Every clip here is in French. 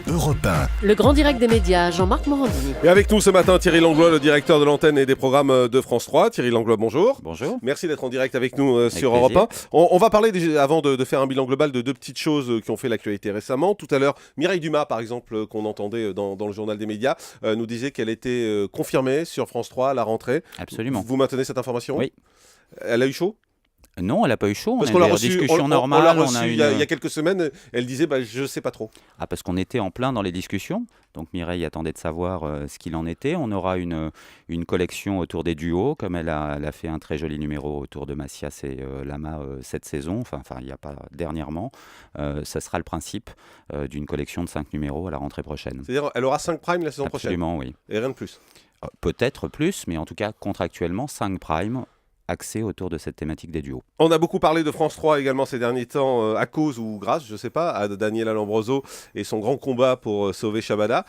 Europe 1. Le grand direct des médias, Jean-Marc Morandini. Et avec nous ce matin, Thierry Langlois, le directeur de l'antenne et des programmes de France 3. Thierry Langlois, bonjour. Bonjour. Merci d'être en direct avec nous sur plaisir. Europe 1. On va parler, avant de faire un bilan global, de deux petites choses qui ont fait l'actualité récemment. Tout à l'heure, Mireille Dumas, par exemple, qu'on entendait dans le journal des médias, nous disait qu'elle était confirmée sur France 3 à la rentrée. Absolument. Vous maintenez cette information ? Oui. Elle a eu chaud ? Non, elle n'a pas eu chaud. Parce On qu'on l'a avait reçu, discussion on normale. l'a reçu il y a quelques semaines, elle disait je sais pas trop. Ah, parce qu'on était en plein dans les discussions. Donc Mireille attendait de savoir ce qu'il en était. On aura une collection autour des duos, comme elle a fait un très joli numéro autour de Massias et Lama cette saison. Enfin, il n'y a pas dernièrement. Ça sera le principe d'une collection de 5 numéros à la rentrée prochaine. C'est-à-dire elle aura 5 primes la saison Absolument, prochaine ? Oui. Et rien de plus ? Peut-être plus, mais en tout cas, contractuellement, 5 primes axés autour de cette thématique des duos. On a beaucoup parlé de France 3 également ces derniers temps, à cause ou grâce, je ne sais pas, à Daniela Lambroso et son grand combat pour sauver Shabada.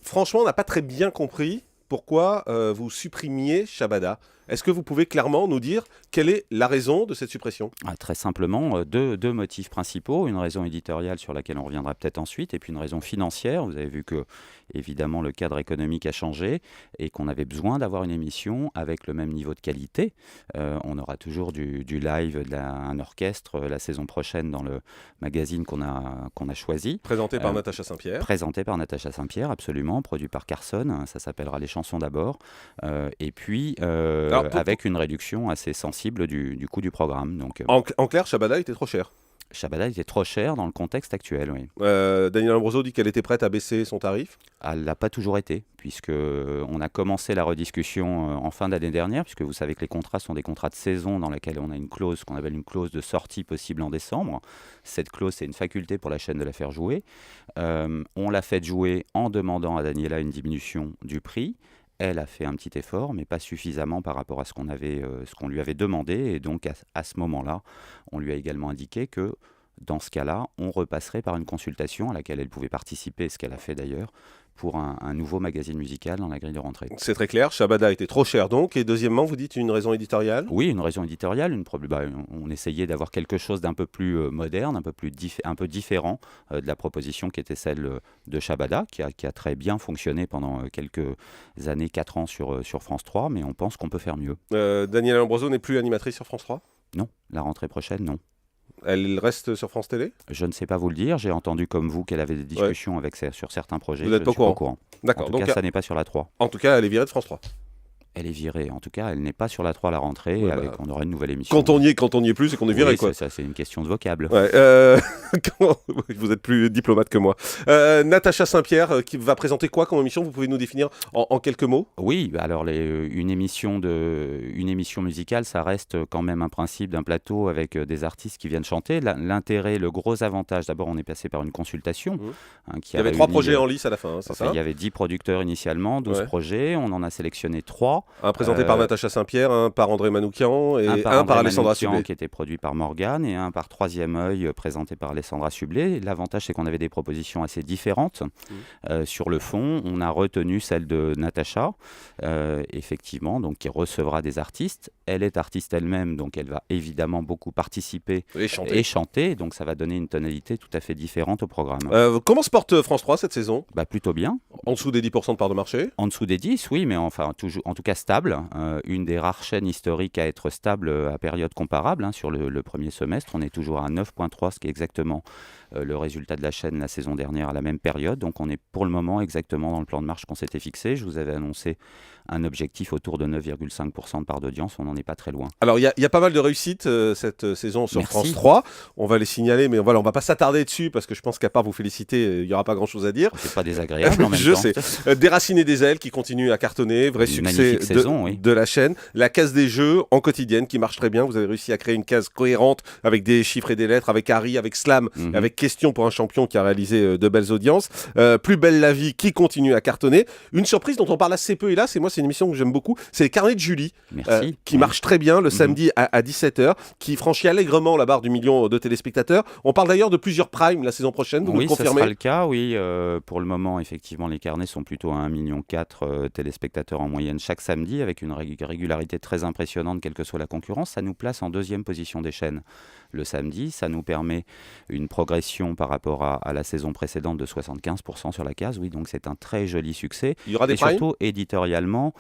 Franchement, on n'a pas très bien compris pourquoi vous supprimiez Shabada. Est-ce que vous pouvez clairement nous dire quelle est la raison de cette suppression ? Très simplement, deux motifs principaux. Une raison éditoriale sur laquelle on reviendra peut-être ensuite, et puis une raison financière. Vous avez vu que, évidemment, le cadre économique a changé et qu'on avait besoin d'avoir une émission avec le même niveau de qualité. On aura toujours du live, un orchestre la saison prochaine dans le magazine qu'on a choisi. Présenté par Natacha Saint-Pierre. Présenté par Natacha Saint-Pierre, absolument. Produit par Carson. Ça s'appellera Les chansons d'abord. Et puis... avec une réduction assez sensible du coût du programme. Donc, en clair, Shabada était trop cher. Shabada était trop cher dans le contexte actuel, oui. Daniela Lambroso dit qu'elle était prête à baisser son tarif. Elle ne l'a pas toujours été, puisqu'on a commencé la rediscussion en fin d'année dernière, puisque vous savez que les contrats sont des contrats de saison dans lesquels on a une clause qu'on appelle une clause de sortie possible en décembre. Cette clause, c'est une faculté pour la chaîne de la faire jouer. On l'a fait jouer en demandant à Daniela une diminution du prix. Elle a fait un petit effort, mais pas suffisamment par rapport à ce qu'on lui avait demandé. Et donc, à ce moment-là, on lui a également indiqué que, dans ce cas-là, on repasserait par une consultation à laquelle elle pouvait participer, ce qu'elle a fait d'ailleurs, pour un nouveau magazine musical dans la grille de rentrée. C'est très clair, Shabada était trop cher donc. Et deuxièmement, vous dites une raison éditoriale ? Oui, une raison éditoriale. On essayait d'avoir quelque chose d'un peu plus moderne, un peu différent de la proposition qui était celle de Shabada, qui a très bien fonctionné pendant quelques années, 4 ans sur France 3, mais on pense qu'on peut faire mieux. Daniela Lambroso n'est plus animatrice sur France 3 ? Non, la rentrée prochaine, non. Elle reste sur France Télé ? Je ne sais pas vous le dire. J'ai entendu comme vous qu'elle avait des discussions sur certains projets. Vous n'êtes pas au courant ? D'accord. En tout cas, ça n'est pas sur la 3. En tout cas, elle est virée de France 3. Elle est virée. En tout cas, elle n'est pas sur la 3 à la rentrée. On aura une nouvelle émission. Quand on y est plus, c'est qu'on est viré. Oui, quoi. Ça, c'est une question de vocable. Ouais, vous êtes plus diplomate que moi. Natacha Saint-Pierre, qui va présenter quoi comme émission ? Vous pouvez nous définir en quelques mots ? Oui, alors une émission musicale, ça reste quand même un principe d'un plateau avec des artistes qui viennent chanter. L'intérêt, le gros avantage, d'abord, on est passé par une consultation. Il y avait 3 projets en lice à la fin, c'est ça ? Il y avait 10 producteurs initialement, 12 projets. On en a sélectionné 3. Un présenté par Natacha Saint-Pierre, un par André Manoukian et un par Alessandra Sublet. Qui était produit par Morgane et un par Troisième Œil présenté par Alessandra Sublet. L'avantage, c'est qu'on avait des propositions assez différentes. Sur le fond, on a retenu celle de Natacha, effectivement, donc, qui recevra des artistes. Elle est artiste elle-même, donc elle va évidemment beaucoup participer et chanter. Donc ça va donner une tonalité tout à fait différente au programme. Comment se porte France 3 cette saison ? Plutôt bien. En dessous des 10% de part de marché ? En dessous des 10, oui, mais enfin, toujours, en tout cas stable. Une des rares chaînes historiques à être stable à période comparable. Sur le premier semestre, on est toujours à 9,3, ce qui est exactement le résultat de la chaîne la saison dernière à la même période. Donc on est pour le moment exactement dans le plan de marche qu'on s'était fixé. Je vous avais annoncé un objectif autour de 9,5% de part d'audience. On n'en est pas très loin. Alors il y a pas mal de réussites cette saison sur France 3. On va les signaler, mais voilà, on va pas s'attarder dessus parce que je pense qu'à part vous féliciter, il n'y aura pas grand-chose à dire. C'est pas désagréable en même temps. Je sais. Déraciner des ailes qui continue à cartonner, vrai succès de la chaîne. La case des jeux en quotidienne qui marche très bien. Vous avez réussi à créer une case cohérente avec des chiffres et des lettres, avec Harry, avec Slam, avec Question pour un champion qui a réalisé de belles audiences. Plus belle la vie qui continue à cartonner. Une surprise dont on parle assez peu, hélas, et moi c'est une émission que j'aime beaucoup, c'est les carnets de Julie, qui marche très bien le samedi à 17h, qui franchit allègrement la barre du million de téléspectateurs. On parle d'ailleurs de plusieurs primes la saison prochaine, vous nous confirmez ? Oui, ça sera le cas, oui. Pour le moment, effectivement, les carnets sont plutôt à 1,4 million téléspectateurs en moyenne chaque samedi, avec une régularité très impressionnante, quelle que soit la concurrence. Ça nous place en 2e position des chaînes le samedi. Ça nous permet une progression par rapport à la saison précédente de 75% sur la case. Oui, donc c'est un très joli succès. Il y aura des et primes surtout, éditorialement,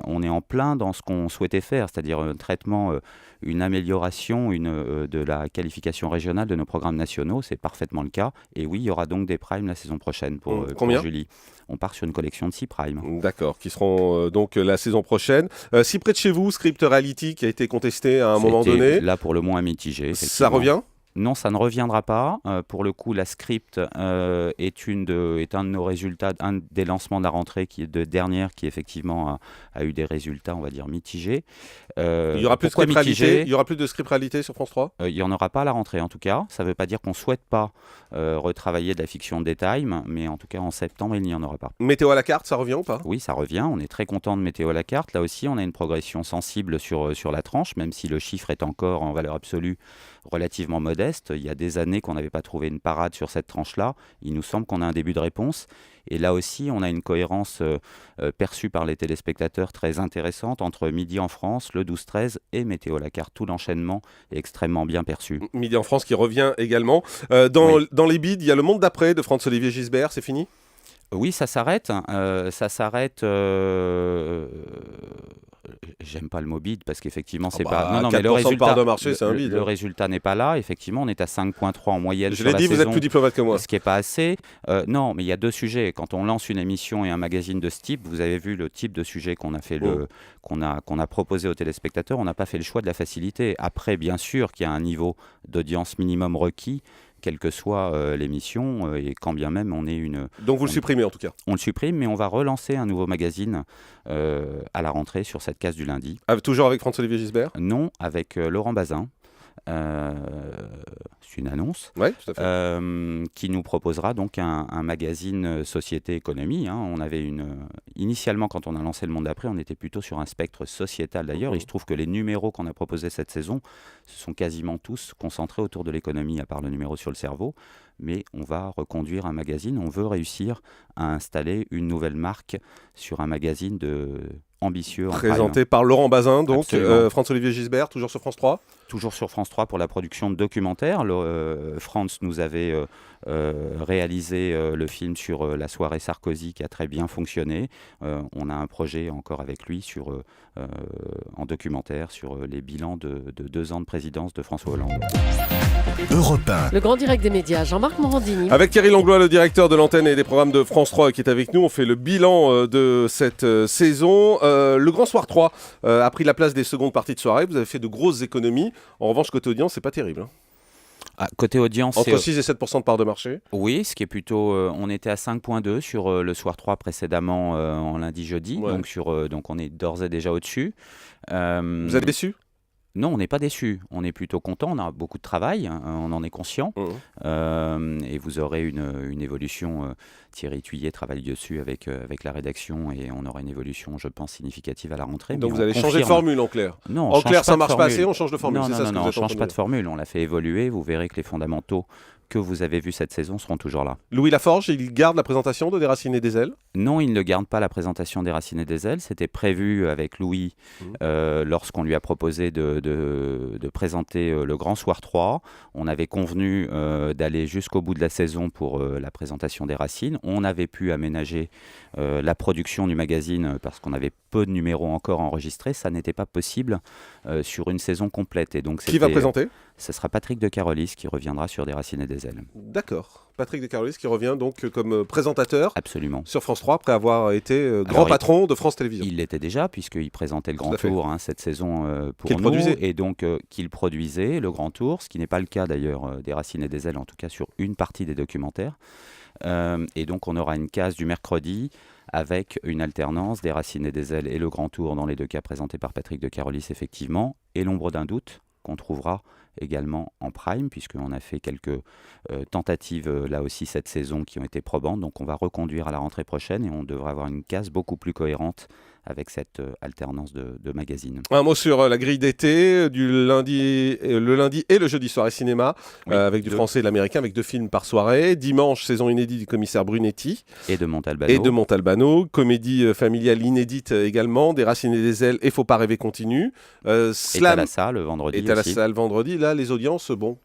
on est en plein dans ce qu'on souhaitait faire, c'est-à-dire un traitement, une amélioration de la qualification régionale de nos programmes nationaux. C'est parfaitement le cas. Et oui, il y aura donc des primes la saison prochaine pour Julie. On part sur une collection de 6 primes. D'accord, qui seront donc la saison prochaine. Si près de chez vous, Script Reality qui a été contesté à un moment donné. Là, pour le moins mitigé. Ça revient ? Non, ça ne reviendra pas. Pour le coup, la Script est un de nos résultats, un des lancements de la rentrée dernière qui effectivement a eu des résultats, on va dire, mitigés. Il y aura plus de Script Réalité. Il y aura plus de Script Réalité sur France 3 ? Il n'y en aura pas à la rentrée en tout cas. Ça ne veut pas dire qu'on ne souhaite pas retravailler de la fiction de détail, mais en tout cas en septembre, il n'y en aura pas. Météo à la carte, ça revient ou pas ? Oui, ça revient. On est très content de Météo à la carte. Là aussi, on a une progression sensible sur la tranche, même si le chiffre est encore en valeur absolue relativement modeste. Il y a des années qu'on n'avait pas trouvé une parade sur cette tranche-là. Il nous semble qu'on a un début de réponse. Et là aussi, on a une cohérence perçue par les téléspectateurs très intéressante entre Midi en France, le 12-13 et Météo à la carte. Tout l'enchaînement est extrêmement bien perçu. Midi en France qui revient également. Dans les bids, il y a le monde d'après de Franz-Olivier Gisbert, c'est fini ? Oui, ça s'arrête. J'aime pas le mot bid parce qu'effectivement c'est pas. Non, mais le résultat, part de marché, c'est un bid. Le résultat n'est pas là. Effectivement, on est à 5,3 en moyenne. Je l'ai dit, vous êtes plus diplomate que moi. Ce qui est pas assez. Non, mais il y a deux sujets. Quand on lance une émission et un magazine de ce type, vous avez vu le type de sujet qu'on a fait, qu'on a proposé aux téléspectateurs. On n'a pas fait le choix de la facilité. Après, bien sûr, qu'il y a un niveau d'audience minimum requis, quelle que soit l'émission, et quand bien même on est une... Donc vous le supprimez en tout cas ? On le supprime, mais on va relancer un nouveau magazine à la rentrée sur cette case du lundi. Toujours avec Franz-Olivier Gisbert ? Non, avec Laurent Bazin. C'est une annonce, ouais, tout à fait. Qui nous proposera donc un magazine Société Économie. On avait initialement, quand on a lancé Le Monde d'après, on était plutôt sur un spectre sociétal d'ailleurs. Il se trouve que les numéros qu'on a proposés cette saison se sont quasiment tous concentrés autour de l'économie, à part le numéro sur le cerveau. Mais on va reconduire un magazine. On veut réussir à installer une nouvelle marque sur un magazine ambitieux. Présenté par Laurent Bazin, donc Franz-Olivier Gisbert, toujours sur France 3 ? Toujours sur France 3 pour la production de documentaires. Franz nous avait réalisé le film sur la soirée Sarkozy qui a très bien fonctionné. On a un projet encore avec lui en documentaire sur les bilans de 2 ans de présidence de François Hollande. Europe 1. Le grand direct des médias, Jean-Marc Morandini. Avec Thierry Langlois, le directeur de l'antenne et des programmes de France 3 qui est avec nous. On fait le bilan de cette saison. Le Grand Soir 3 a pris la place des secondes parties de soirée. Vous avez fait de grosses économies. En revanche, côté audience, c'est pas terrible. Côté audience, entre 6 et 7% de part de marché. Oui, ce qui est plutôt... on était à 5,2 sur le Soir 3 précédemment en lundi-jeudi. Ouais. Donc on est d'ores et déjà au-dessus. Vous êtes déçu ? Non, on n'est pas déçu. On est plutôt content. On a beaucoup de travail. On en est conscient. Et vous aurez une évolution. Thierry Thuillier travaille dessus avec la rédaction et on aura une évolution, je pense, significative à la rentrée. Donc vous allez changer de formule en clair ? Non, en clair, ça ne marche pas assez, on change de formule. Non, on ne change pas de formule. On l'a fait évoluer. Vous verrez que les fondamentaux que vous avez vus cette saison seront toujours là. Louis Laforge, il garde la présentation de Déraciné des ailes ? Non, il ne garde pas la présentation Déraciné des ailes. C'était prévu avec Louis lorsqu'on lui a proposé de présenter le Grand Soir 3. On avait convenu d'aller jusqu'au bout de la saison pour la présentation des Racines. On avait pu aménager la production du magazine parce qu'on avait peu de numéros encore enregistrés. Ça n'était pas possible sur une saison complète. Et donc, qui va présenter ? Ce sera Patrick de Carolis qui reviendra sur Déraciné des ailes. D'accord. Patrick de Carolis qui revient donc comme présentateur. Absolument. Sur France 3 après avoir été grand patron de France Télévisions. Il l'était déjà puisqu'il présentait le Grand Tour cette saison pour nous. Produisait. Et donc qu'il produisait le Grand Tour, ce qui n'est pas le cas d'ailleurs Déraciné des ailes, en tout cas sur une partie des documentaires. Et donc on aura une case du mercredi avec une alternance Déraciné des ailes et le Grand Tour dans les 2 cas présentés par Patrick de Carolis effectivement, et l'ombre d'un doute qu'on trouvera également en prime, puisqu'on a fait quelques tentatives là aussi cette saison qui ont été probantes. Donc on va reconduire à la rentrée prochaine et on devrait avoir une case beaucoup plus cohérente avec cette alternance de magazines. Un mot sur la grille d'été, le lundi et le jeudi soirée cinéma, avec du français et de l'américain, avec 2 films par soirée. Dimanche, saison inédite du commissaire Brunetti. Et de Montalbano. Comédie familiale inédite également, Des racines et des ailes et Faut pas rêver continue. Et Thalassa le vendredi aussi. Et Thalassa le vendredi, là les audiences, bon...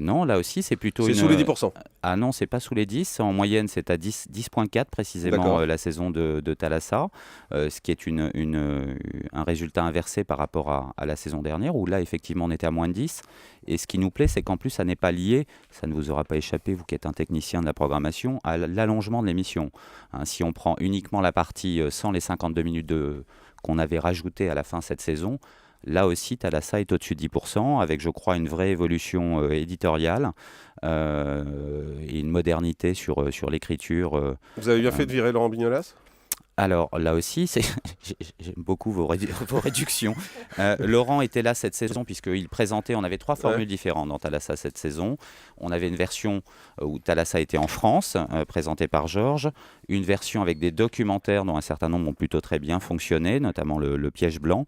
Non, là aussi, c'est plutôt sous les 10%. Ah non, c'est pas sous les 10. En moyenne, c'est à 10,4 précisément la saison de Thalassa, ce qui est un résultat inversé par rapport à la saison dernière, où là, effectivement, on était à moins de 10. Et ce qui nous plaît, c'est qu'en plus, ça n'est pas lié, ça ne vous aura pas échappé, vous qui êtes un technicien de la programmation, à l'allongement de l'émission. Si on prend uniquement la partie sans les 52 minutes qu'on avait rajoutées à la fin de cette saison, là aussi, Thalassa est au-dessus de 10%, avec, je crois, une vraie évolution éditoriale et une modernité sur l'écriture. Vous avez bien fait de virer Laurent Bignolas ? Alors là aussi, j'aime beaucoup vos réductions. Laurent était là cette saison puisqu'il présentait, on avait 3 formules différentes dans Thalassa cette saison. On avait une version où Thalassa était en France, présentée par Georges, une version avec des documentaires dont un certain nombre ont plutôt très bien fonctionné, notamment le Piège blanc.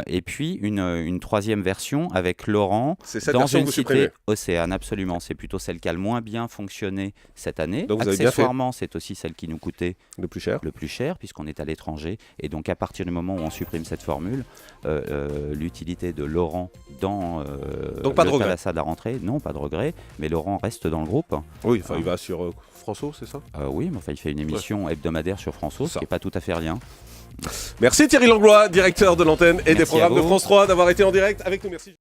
Et puis une troisième version avec Laurent dans une cité Océane, absolument. C'est plutôt celle qui a le moins bien fonctionné cette année. Donc accessoirement, c'est aussi celle qui nous coûtait le plus cher puisqu'on est à l'étranger. Et donc à partir du moment où on supprime cette formule, l'utilité de Laurent dans donc pas de regret. Thalassa de la rentrée, non, pas de regret. Mais Laurent reste dans le groupe. Oui, il va sur François, c'est ça ? Oui, mais il fait une émission hebdomadaire sur François, ce qui n'est pas tout à fait rien. Merci Thierry Langlois, directeur de l'antenne et des programmes de France 3, d'avoir été en direct avec nous. Merci.